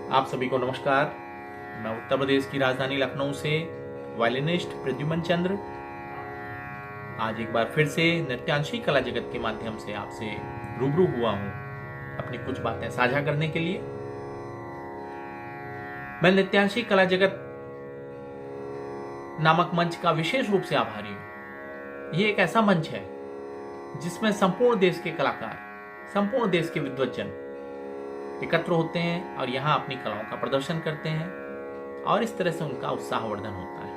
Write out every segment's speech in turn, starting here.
आप सभी को नमस्कार। मैं उत्तर प्रदेश की राजधानी लखनऊ से वायलिनिस्ट प्रद्युमन चंद्र आज एक बार फिर से नृत्यांशी कला जगत के माध्यम से आपसे रूबरू हुआ हूं अपनी कुछ बातें साझा करने के लिए। मैं नृत्यांशी कला जगत नामक मंच का विशेष रूप से आभारी हूं। ये एक ऐसा मंच है जिसमें संपूर्ण देश के कलाकार, संपूर्ण देश के विद्वज्जन एकत्र होते हैं और यहाँ अपनी कलाओं का प्रदर्शन करते हैं और इस तरह से उनका उत्साहवर्धन होता है।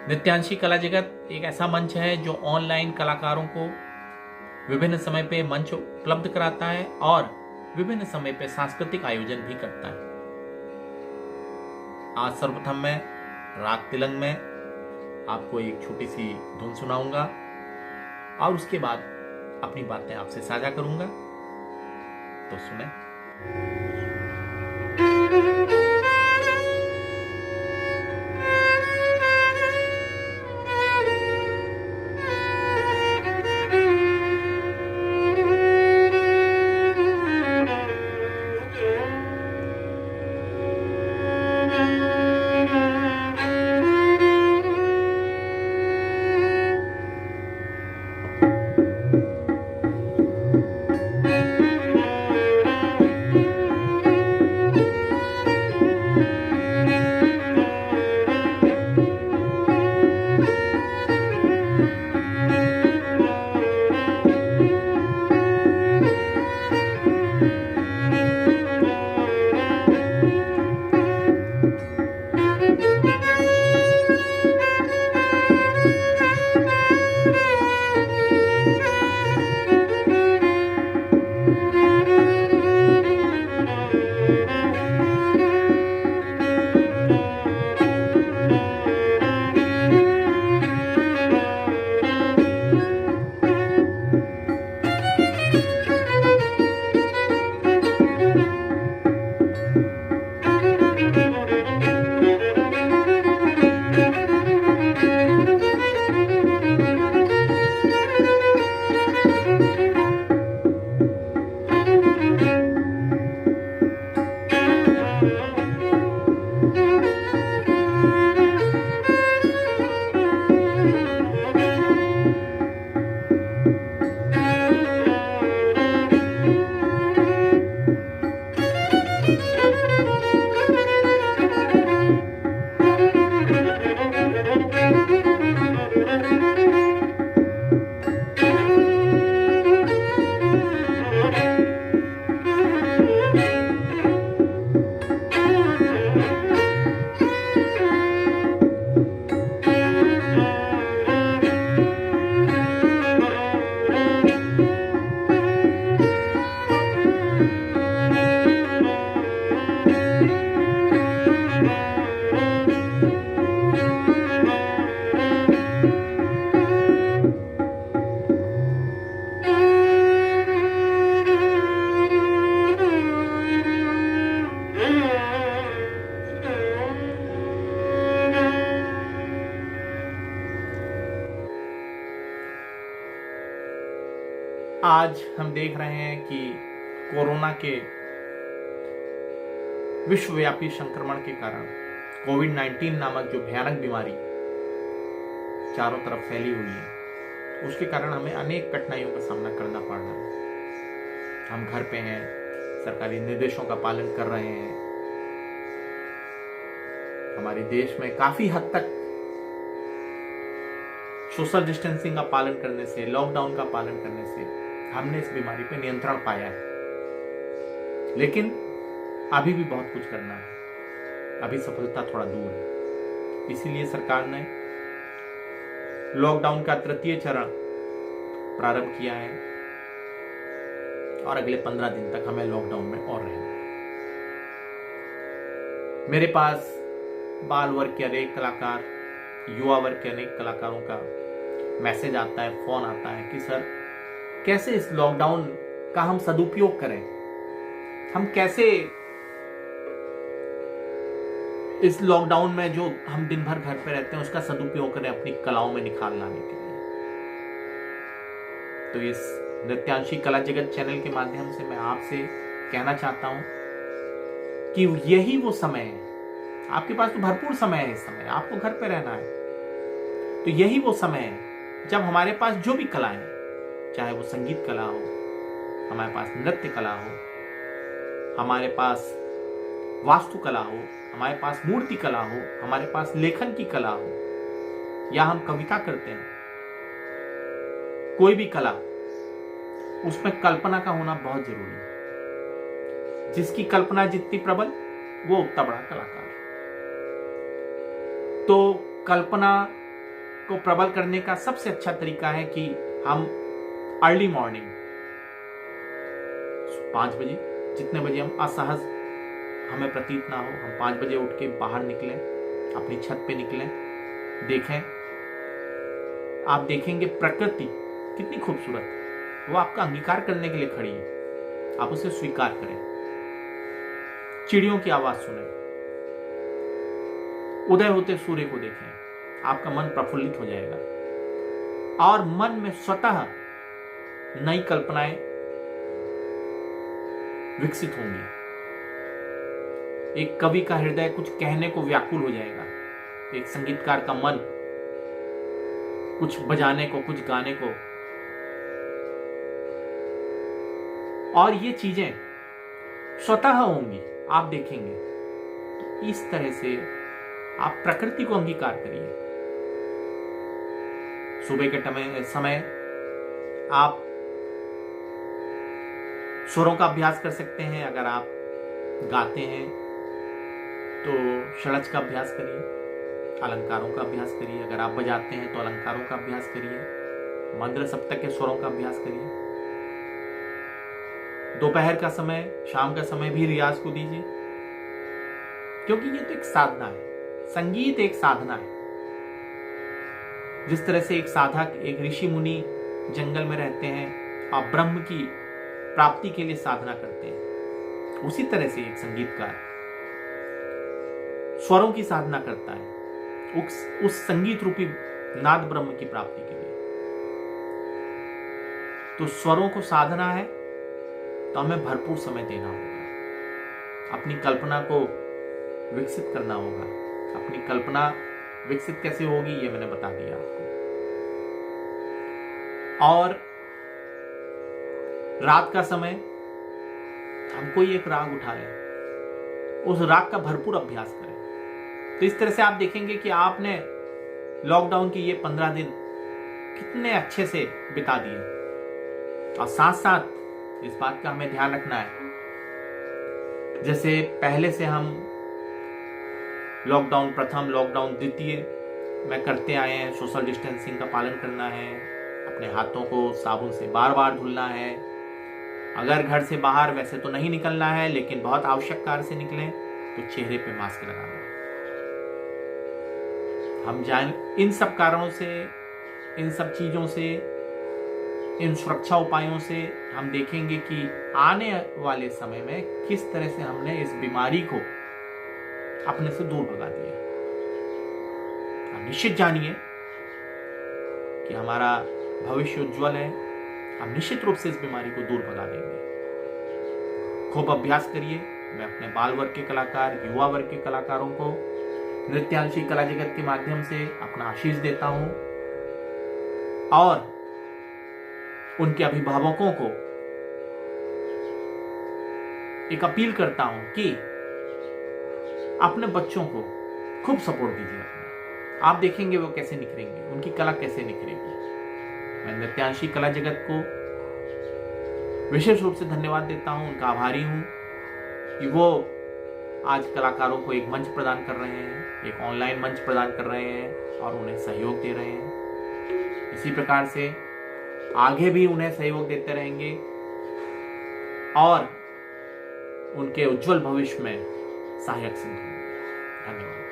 नृत्यांशी कला जगत एक ऐसा मंच है जो ऑनलाइन कलाकारों को विभिन्न समय पे मंच उपलब्ध कराता है और विभिन्न समय पे सांस्कृतिक आयोजन भी करता है। आज सर्वप्रथम मैं राग तिलंग में आपको एक छोटी सी धुन सुनाऊंगा और उसके बाद अपनी बातें आपसे साझा करूंगा, तो सुने। आज हम देख रहे हैं कि कोरोना के विश्वव्यापी संक्रमण के कारण कोविड-19 नामक जो भयानक बीमारी चारों तरफ फैली हुई है, उसके कारण हमें अनेक कठिनाइयों का सामना करना पड़ रहा है। हम घर पे हैं, सरकारी निर्देशों का पालन कर रहे हैं। हमारे देश में काफी हद तक सोशल डिस्टेंसिंग का पालन करने से, लॉकडाउन का पालन करने से हमने इस बीमारी पे नियंत्रण पाया है, लेकिन अभी भी बहुत कुछ करना है। अभी सफलता थोड़ा दूर है। इसीलिए सरकार ने लॉकडाउन का तृतीय चरण प्रारंभ किया है और अगले 15 दिन तक हमें लॉकडाउन में और रहना है। मेरे पास बाल वर्ग के अनेक कलाकार, युवा वर्ग के अनेक कलाकारों का मैसेज आता है, फोन आता है कि सर कैसे इस लॉकडाउन का हम सदुपयोग करें, हम कैसे इस लॉकडाउन में जो हम दिन भर घर पे रहते हैं उसका सदुपयोग करें अपनी कलाओं में निखार लाने के लिए। तो इस नृत्यांशी कला जगत चैनल के माध्यम से मैं आपसे कहना चाहता हूं कि यही वो समय है, आपके पास तो भरपूर समय है, इस समय आपको घर पे रहना है, तो यही वो समय है जब हमारे पास जो भी कला है, चाहे वो संगीत कला हो, हमारे पास नृत्य कला हो, हमारे पास वास्तुकला हो, हमारे पास मूर्ति कला हो, हमारे पास लेखन की कला हो, या हम कविता करते हैं, कोई भी कला, उसमें कल्पना का होना बहुत जरूरी है। जिसकी कल्पना जितनी प्रबल वो उतना बड़ा कलाकार है। तो कल्पना को प्रबल करने का सबसे अच्छा तरीका है कि हम अर्ली मॉर्निंग 5 बजे, जितने बजे हम असहज हमें प्रतीत ना हो, हम 5 बजे उठ के बाहर निकलें, अपनी छत पे निकलें, देखें। आप देखेंगे प्रकृति कितनी खूबसूरत है, वो आपका अंगीकार करने के लिए खड़ी है, आप उसे स्वीकार करें। चिड़ियों की आवाज सुनें, उदय होते सूर्य को देखें, आपका मन प्रफुल्लित हो जाएगा और मन में स्वतः नई कल्पनाएं विकसित होंगी। एक कवि का हृदय कुछ कहने को व्याकुल हो जाएगा, एक संगीतकार का मन कुछ बजाने को, कुछ गाने को, और ये चीजें स्वतः होंगी, आप देखेंगे। तो इस तरह से आप प्रकृति को अंगीकार करिए। सुबह के समय आप स्वरों का अभ्यास कर सकते हैं। अगर आप गाते हैं तो षड्ज का अभ्यास करिए, अलंकारों का अभ्यास करिए। अगर आप बजाते हैं तो अलंकारों का अभ्यास करिए, मंद्र सप्तक के स्वरों का अभ्यास करिए। दोपहर का समय, शाम का समय भी रियाज को दीजिए, क्योंकि ये तो एक साधना है। संगीत एक साधना है। जिस तरह से एक साधक, एक ऋषि मुनि जंगल में रहते हैं और ब्रह्म की प्राप्ति के लिए साधना करते हैं, उसी तरह से एक संगीतकार स्वरों की साधना करता है उस संगीत रूपी नाद ब्रह्म की प्राप्ति के लिए। तो स्वरों को साधना है तो हमें भरपूर समय देना होगा, अपनी कल्पना को विकसित करना होगा। अपनी कल्पना विकसित कैसे होगी ये मैंने बता दिया आपको। और रात का समय हम कोई एक राग उठा लें, उस राग का भरपूर अभ्यास करें। तो इस तरह से आप देखेंगे कि आपने लॉकडाउन की ये 15 दिन कितने अच्छे से बिता दिए। और साथ साथ इस बात का हमें ध्यान रखना है, जैसे पहले से हम लॉकडाउन प्रथम, लॉकडाउन द्वितीय में करते आए हैं, सोशल डिस्टेंसिंग का पालन करना है, अपने हाथों को साबुन से बार बार धुलना है। अगर घर से बाहर वैसे तो नहीं निकलना है, लेकिन बहुत आवश्यक कार्य से निकलें तो चेहरे पे मास्क लगाना है। हम जान इन सब कारणों से, इन सब चीजों से, इन सुरक्षा उपायों से हम देखेंगे कि आने वाले समय में किस तरह से हमने इस बीमारी को अपने से दूर भगा दिया। हम निश्चित जानिए कि हमारा भविष्य उज्जवल है, हम निश्चित रूप से इस बीमारी को दूर भगा देंगे। खूब अभ्यास करिए। मैं अपने बाल वर्ग के कलाकार, युवा वर्ग के कलाकारों को नृत्यांशी कला जगत के माध्यम से अपना आशीष देता हूं और उनके अभिभावकों को एक अपील करता हूं कि अपने बच्चों को खूब सपोर्ट दीजिए। अपना आप देखेंगे वो कैसे निखरेंगे, उनकी कला कैसे निखरेगी। मैं नृत्यांशी कला जगत को विशेष रूप से धन्यवाद देता हूं, उनका आभारी हूं कि वो आज कलाकारों को एक मंच प्रदान कर रहे हैं, एक ऑनलाइन मंच प्रदान कर रहे हैं और उन्हें सहयोग दे रहे हैं। इसी प्रकार से आगे भी उन्हें सहयोग देते रहेंगे और उनके उज्जवल भविष्य में सहायक सिद्ध होंगे। धन्यवाद।